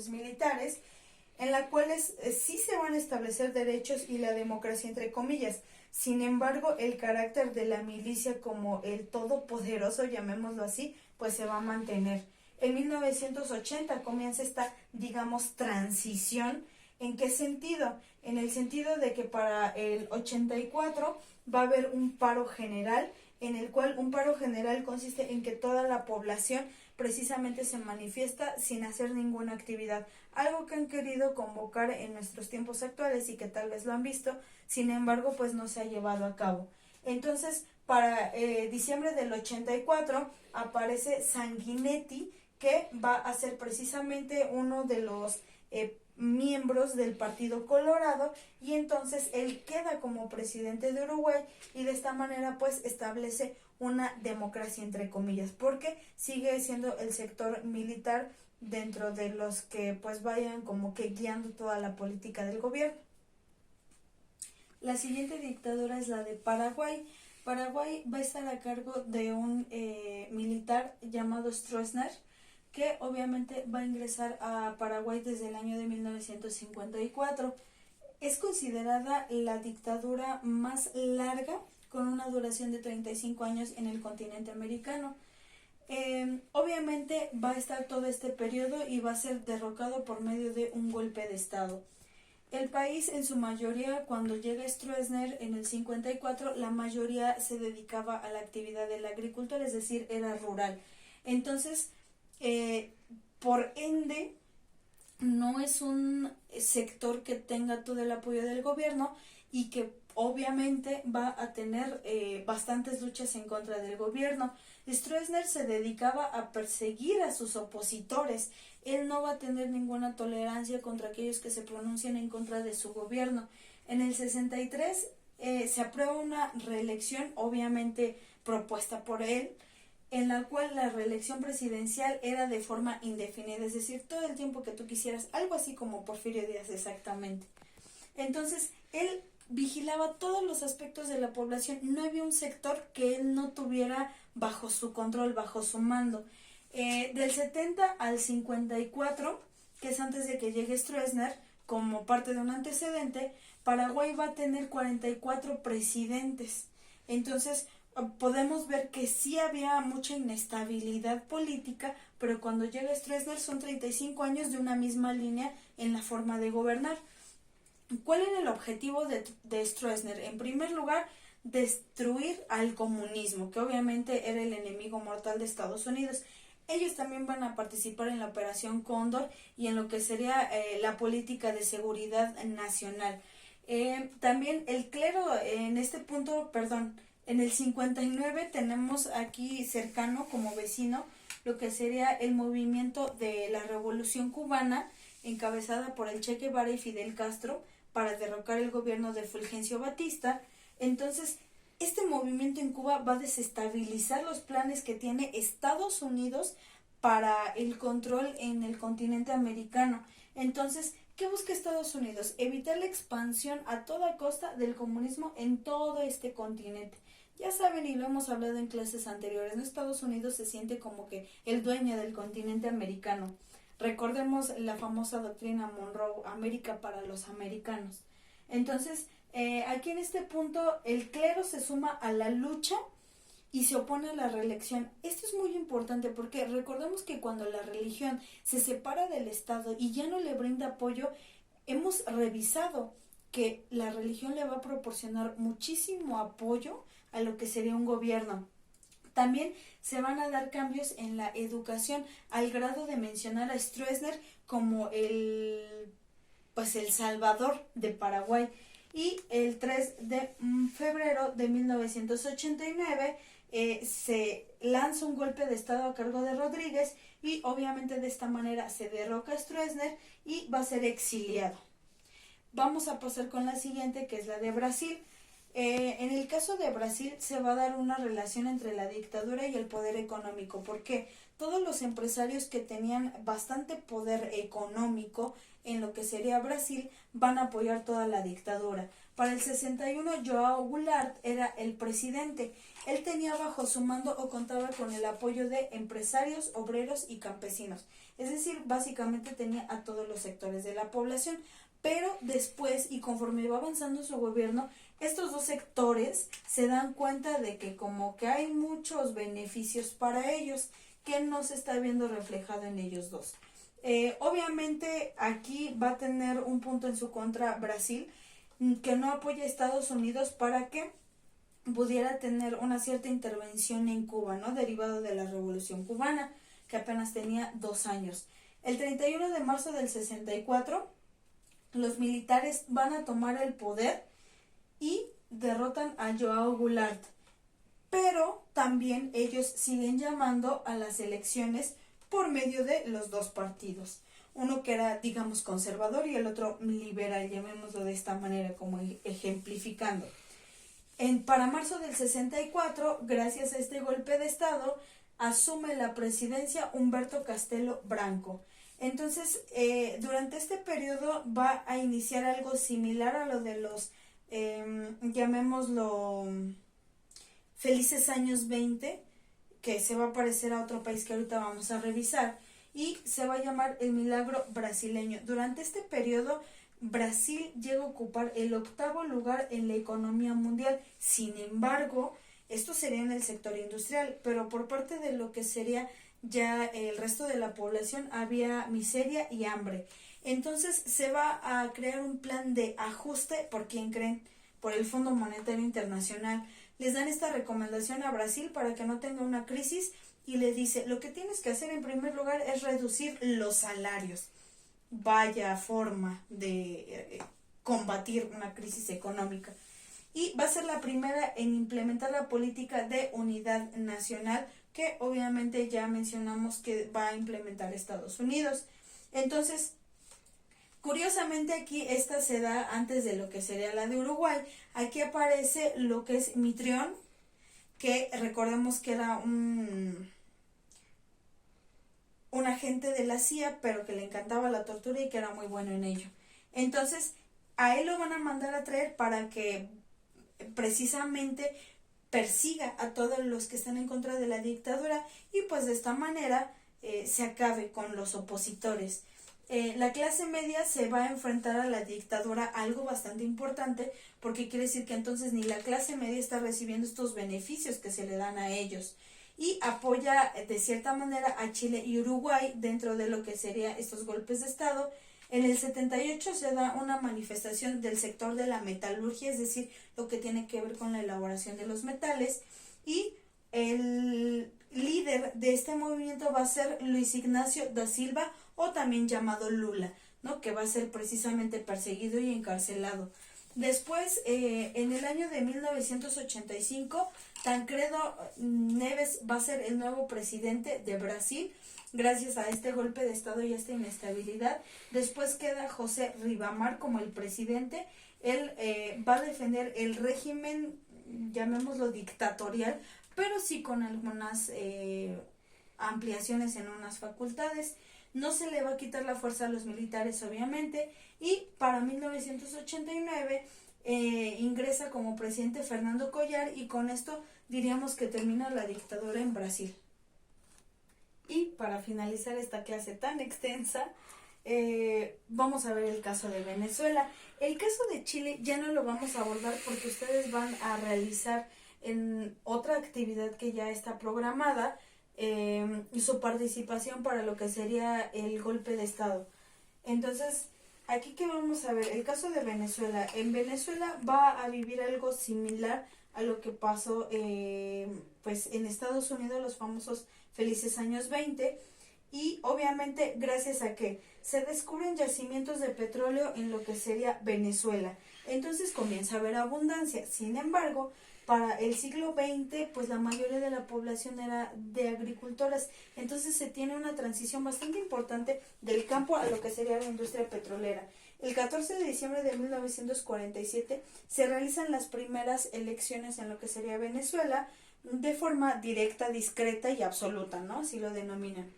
militares, en las cuales sí se van a establecer derechos y la democracia entre comillas. Sin embargo, el carácter de la milicia como el todopoderoso, llamémoslo así, pues se va a mantener. En 1980 comienza esta, digamos, transición. ¿En qué sentido? En el sentido de que para el 84 va a haber un paro general, en el cual un paro general consiste en que toda la población precisamente se manifiesta sin hacer ninguna actividad, algo que han querido convocar en nuestros tiempos actuales y que tal vez lo han visto, sin embargo pues no se ha llevado a cabo. Entonces para diciembre del 84 aparece Sanguinetti, que va a ser precisamente uno de los miembros del Partido Colorado, y entonces él queda como presidente de Uruguay y de esta manera pues establece una democracia entre comillas, porque sigue siendo el sector militar dentro de los que pues vayan como que guiando toda la política del gobierno. La siguiente dictadura es la de Paraguay. Paraguay va a estar a cargo de un militar llamado Stroessner, que obviamente va a ingresar a Paraguay desde el año de 1954. Es considerada la dictadura más larga, con una duración de 35 años en el continente americano. Obviamente va a estar todo este periodo y va a ser derrocado por medio de un golpe de estado. El país en su mayoría, cuando llega Stroessner en el 54, la mayoría se dedicaba a la actividad del agricultor, es decir, era rural. Entonces, por ende, no es un sector que tenga todo el apoyo del gobierno y que obviamente va a tener bastantes luchas en contra del gobierno. Stroessner se dedicaba a perseguir a sus opositores. Él no va a tener ninguna tolerancia contra aquellos que se pronuncian en contra de su gobierno. En el 63 se aprueba una reelección, obviamente propuesta por él, en la cual la reelección presidencial era de forma indefinida, es decir, todo el tiempo que tú quisieras, algo así como Porfirio Díaz exactamente. Entonces, él vigilaba todos los aspectos de la población, no había un sector que él no tuviera bajo su control, bajo su mando. Del 70 al 54, que es antes de que llegue Stroessner, como parte de un antecedente, Paraguay va a tener 44 presidentes. Entonces, podemos ver que sí había mucha inestabilidad política, pero cuando llega Stroessner son 35 años de una misma línea en la forma de gobernar. ¿Cuál era el objetivo de Stroessner? En primer lugar, destruir al comunismo, que obviamente era el enemigo mortal de Estados Unidos. Ellos también van a participar en la Operación Cóndor y en lo que sería la política de seguridad nacional. También el clero, en este punto, en el 59 tenemos aquí cercano como vecino lo que sería el movimiento de la Revolución Cubana, encabezada por el Che Guevara y Fidel Castro, para derrocar el gobierno de Fulgencio Batista. Entonces, este movimiento en Cuba va a desestabilizar los planes que tiene Estados Unidos para el control en el continente americano. Entonces, ¿qué busca Estados Unidos? Evitar la expansión a toda costa del comunismo en todo este continente. Ya saben, y lo hemos hablado en clases anteriores, ¿no? Estados Unidos se siente como que el dueño del continente americano. Recordemos la famosa doctrina Monroe, América para los americanos. Entonces, aquí en este punto, el clero se suma a la lucha y se opone a la reelección. Esto es muy importante porque recordemos que cuando la religión se separa del Estado y ya no le brinda apoyo, hemos revisado que la religión le va a proporcionar muchísimo apoyo a lo que sería un gobierno. También se van a dar cambios en la educación al grado de mencionar a Stroessner como el salvador de Paraguay. Y el 3 de febrero de 1989 se lanza un golpe de estado a cargo de Rodríguez y obviamente de esta manera se derroca a Stroessner y va a ser exiliado. Vamos a pasar con la siguiente, que es la de Brasil. En el caso de Brasil se va a dar una relación entre la dictadura y el poder económico, porque todos los empresarios que tenían bastante poder económico en lo que sería Brasil van a apoyar toda la dictadura. Para el 61, João Goulart era el presidente. Él tenía bajo su mando o contaba con el apoyo de empresarios, obreros y campesinos. es decir, básicamente tenía a todos los sectores de la población. Pero después, y conforme va avanzando su gobierno, estos dos sectores se dan cuenta de que como que hay muchos beneficios para ellos que no se está viendo reflejado en ellos dos. Obviamente aquí va a tener un punto en su contra Brasil, que no apoya a Estados Unidos para que pudiera tener una cierta intervención en Cuba, ¿no? Derivado de la Revolución Cubana, que apenas tenía 2 años. El 31 de marzo del 64, los militares van a tomar el poder y derrotan a João Goulart. Pero también ellos siguen llamando a las elecciones por medio de los dos partidos. Uno que era, digamos, conservador y el otro liberal, llamémoslo de esta manera, como ejemplificando. Para marzo del 64, gracias a este golpe de estado, asume la presidencia Humberto Castelo Branco. Entonces, durante este periodo va a iniciar algo similar a lo de los, llamémoslo, felices años 20, que se va a parecer a otro país que ahorita vamos a revisar, y se va a llamar el milagro brasileño. Durante este periodo, Brasil llega a ocupar el 8º lugar en la economía mundial. Sin embargo, esto sería en el sector industrial, pero por parte de lo que sería ya el resto de la población había miseria y hambre. Entonces se va a crear un plan de ajuste. ¿Por quién creen? Por el Fondo Monetario Internacional. Les dan esta recomendación a Brasil para que no tenga una crisis y le dice, lo que tienes que hacer en primer lugar es reducir los salarios. Vaya forma de combatir una crisis económica. Y va a ser la primera en implementar la política de unidad nacional, que obviamente ya mencionamos que va a implementar Estados Unidos. Entonces, curiosamente aquí esta se da antes de lo que sería la de Uruguay. Aquí aparece lo que es Mitrione, que recordemos que era un agente de la CIA, pero que le encantaba la tortura y que era muy bueno en ello. Entonces, a él lo van a mandar a traer para que precisamente persiga a todos los que están en contra de la dictadura y pues de esta manera se acabe con los opositores. La clase media se va a enfrentar a la dictadura, algo bastante importante, porque quiere decir que entonces ni la clase media está recibiendo estos beneficios que se le dan a ellos, y apoya de cierta manera a Chile y Uruguay dentro de lo que serían estos golpes de estado. En el 78 se da una manifestación del sector de la metalurgia, es decir, lo que tiene que ver con la elaboración de los metales, y el líder de este movimiento va a ser Luis Ignacio da Silva, o también llamado Lula, ¿no? Que va a ser precisamente perseguido y encarcelado. Después, en el año de 1985, Tancredo Neves va a ser el nuevo presidente de Brasil, gracias a este golpe de estado y a esta inestabilidad. Después queda José Ribamar como el presidente. Él va a defender el régimen, llamémoslo dictatorial, pero sí con algunas ampliaciones en unas facultades. No se le va a quitar la fuerza a los militares, obviamente, y para 1989 ingresa como presidente Fernando Collor, y con esto diríamos que termina la dictadura en Brasil. Y para finalizar esta clase tan extensa, vamos a ver el caso de Venezuela. El caso de Chile ya no lo vamos a abordar porque ustedes van a realizar en otra actividad que ya está programada, su participación para lo que sería el golpe de estado. Entonces, aquí que vamos a ver, el caso de Venezuela. En Venezuela va a vivir algo similar a lo que pasó pues en Estados Unidos, los famosos felices años 20, y obviamente gracias a que se descubren yacimientos de petróleo en lo que sería Venezuela. Entonces comienza a haber abundancia. Sin embargo, para el siglo XX, pues la mayoría de la población era de agricultoras. Entonces se tiene una transición bastante importante del campo a lo que sería la industria petrolera. El 14 de diciembre de 1947 se realizan las primeras elecciones en lo que sería Venezuela, de forma directa, discreta y absoluta, ¿no? Así lo denominan.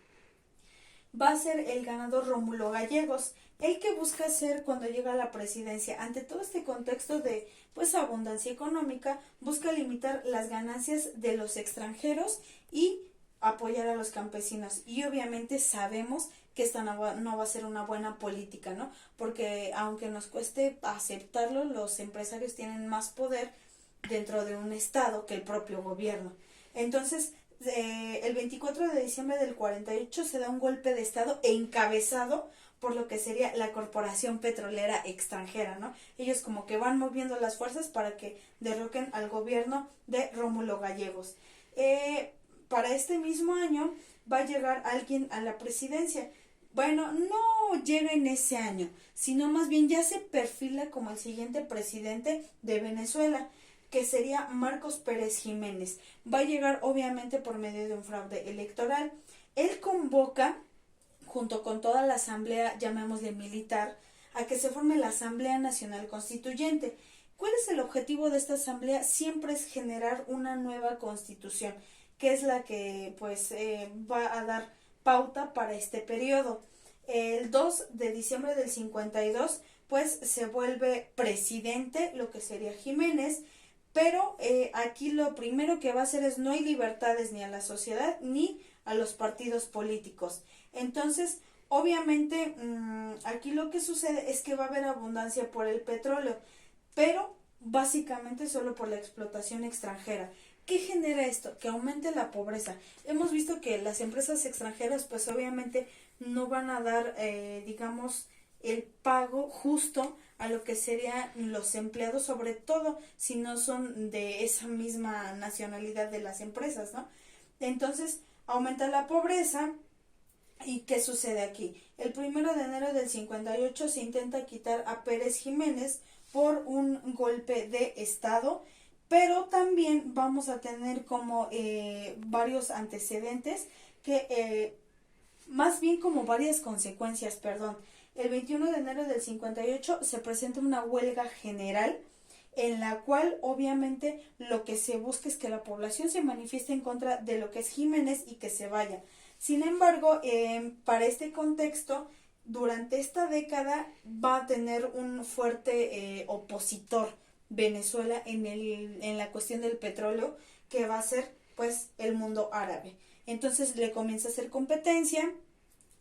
Va a ser el ganador Rómulo Gallegos, el que busca ser cuando llega a la presidencia. Ante todo este contexto de pues abundancia económica, busca limitar las ganancias de los extranjeros y apoyar a los campesinos. Y obviamente sabemos que esta no va a ser una buena política, ¿no? Porque aunque nos cueste aceptarlo, los empresarios tienen más poder dentro de un estado que el propio gobierno. Entonces, el 24 de diciembre del 48 se da un golpe de estado encabezado por lo que sería la Corporación Petrolera Extranjera, ¿no? Ellos como que van moviendo las fuerzas para que derroquen al gobierno de Rómulo Gallegos. Para este mismo año va a llegar alguien a la presidencia. Bueno, no llega en ese año, sino más bien ya se perfila como el siguiente presidente de Venezuela, que sería Marcos Pérez Jiménez. Va a llegar obviamente por medio de un fraude electoral. Él convoca, junto con toda la asamblea, llamémosle militar, a que se forme la Asamblea Nacional Constituyente. ¿Cuál es el objetivo de esta asamblea? Siempre es generar una nueva constitución, que es la que pues va a dar pauta para este periodo. El 2 de diciembre del 52 pues se vuelve presidente, lo que sería Jiménez, pero aquí lo primero que va a hacer es no hay libertades ni a la sociedad ni a los partidos políticos. Entonces, obviamente, aquí lo que sucede es que va a haber abundancia por el petróleo, pero básicamente solo por la explotación extranjera. ¿Qué genera esto? Que aumente la pobreza. Hemos visto que las empresas extranjeras pues obviamente no van a dar, digamos, el pago justo a lo que serían los empleados, sobre todo si no son de esa misma nacionalidad de las empresas, ¿no? Entonces, aumenta la pobreza. ¿Y qué sucede aquí? El 1 de enero del 58 se intenta quitar a Pérez Jiménez por un golpe de estado, pero también vamos a tener como varios antecedentes que más bien como varias consecuencias, perdón. El 21 de enero del 58 se presenta una huelga general en la cual obviamente lo que se busca es que la población se manifieste en contra de lo que es Jiménez y que se vaya. Sin embargo, para este contexto, durante esta década va a tener un fuerte opositor Venezuela en la cuestión del petróleo, que va a ser pues el mundo árabe. Entonces le comienza a hacer competencia,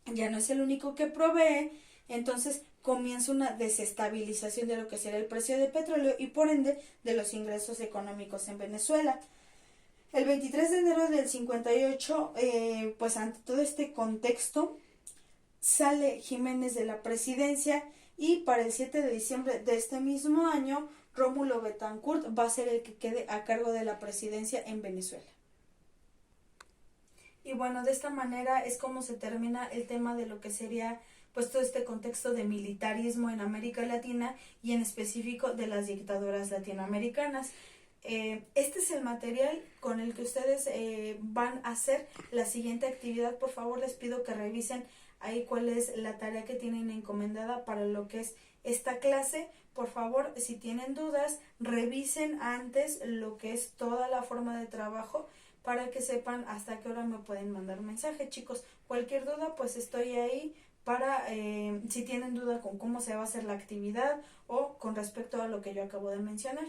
ya no es el único que provee, entonces comienza una desestabilización de lo que será el precio del petróleo y por ende de los ingresos económicos en Venezuela. El 23 de enero del 58, pues ante todo este contexto, sale Jiménez de la presidencia y para el 7 de diciembre de este mismo año, Rómulo Betancourt va a ser el que quede a cargo de la presidencia en Venezuela. Y bueno, de esta manera es como se termina el tema de lo que sería pues todo este contexto de militarismo en América Latina y en específico de las dictaduras latinoamericanas. Este es el material con el que ustedes van a hacer la siguiente actividad. Por favor, les pido que revisen ahí cuál es la tarea que tienen encomendada para lo que es esta clase. Por favor, si tienen dudas, revisen antes lo que es toda la forma de trabajo para que sepan hasta qué hora me pueden mandar un mensaje, chicos. Cualquier duda, pues estoy ahí para si tienen duda con cómo se va a hacer la actividad o con respecto a lo que yo acabo de mencionar.